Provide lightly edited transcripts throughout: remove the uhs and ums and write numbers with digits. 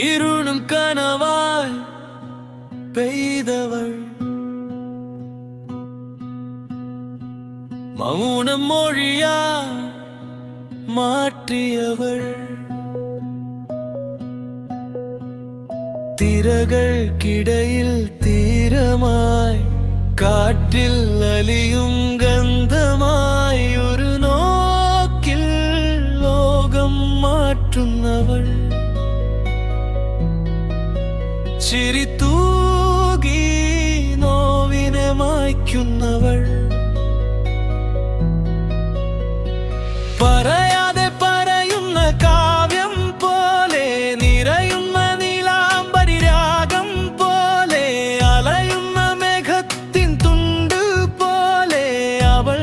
ഇരുളും കനവായി പെയ്തവൾ, മൗനം മൊഴിയാ മാറ്റിയവൾ, തിരകൾക്കിടയിൽ തീരമായി കാറ്റിൽ അലിയും ഗന്ധമായി ഒരു നോക്കിൽ ലോകം മാറ്റുന്നവൾ, ചിരി തൂകി നോവിനെ മായ്ക്കുന്നവൾ, പറയാതെ പറയുന്ന കാവ്യം പോലെ, നിറയുന്ന നീലാംബരി രാഗം പോലെ, അലയുന്ന മേഘത്തിൻ തുണ്ട് പോലെ അവൾ,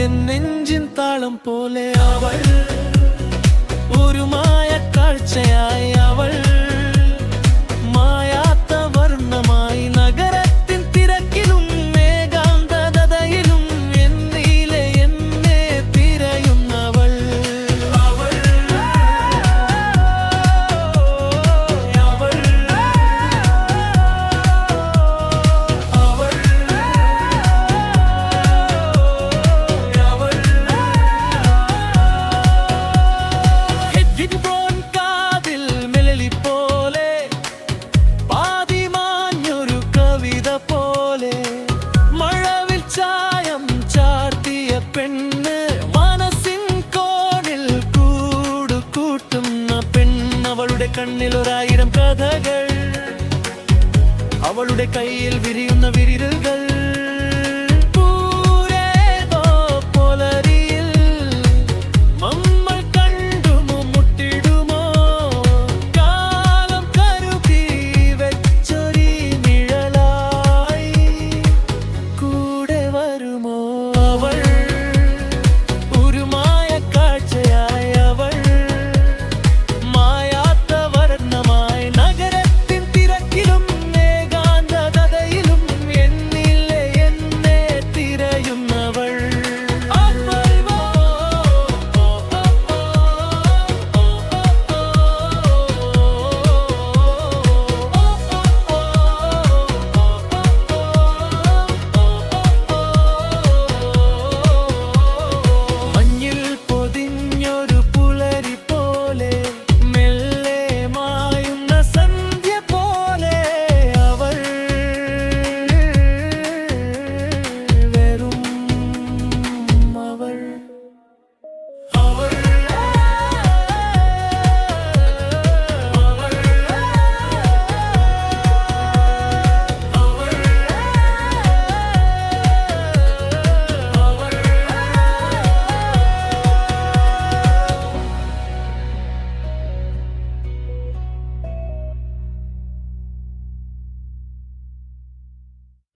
എൻ നെഞ്ചിൻ താളം പോലെ അവൾ, ഒരു മായ കാഴ്ചയായി അവൾ, മായാത്ത വർണ്ണമായി നഗരത്തിൻ തിരക്കിലും ഏകാന്തതയിലും എന്നിലെ എന്നെ തിരയുന്നവൾ, അവൾ അവൾ അവൾ അവൾ ഹെഡ്വിൻ കാതിൽ മെലലി പോലെ, പാതിമാഞ്ഞൊരു കവിത പോലെ, മഴവിൽ ചായം ചാർത്തിയ പെണ്ണ്, മനസ്സിൻ കോണിൽ കൂടു കൂട്ടുന്ന പെണ്ണ്, അവളുടെ കണ്ണിൽ ഒരായിരം കഥകൾ, അവളുടെ കയ്യിൽ വിരിയുന്ന വിരലുകൾ, പൂരേതോ പുലരി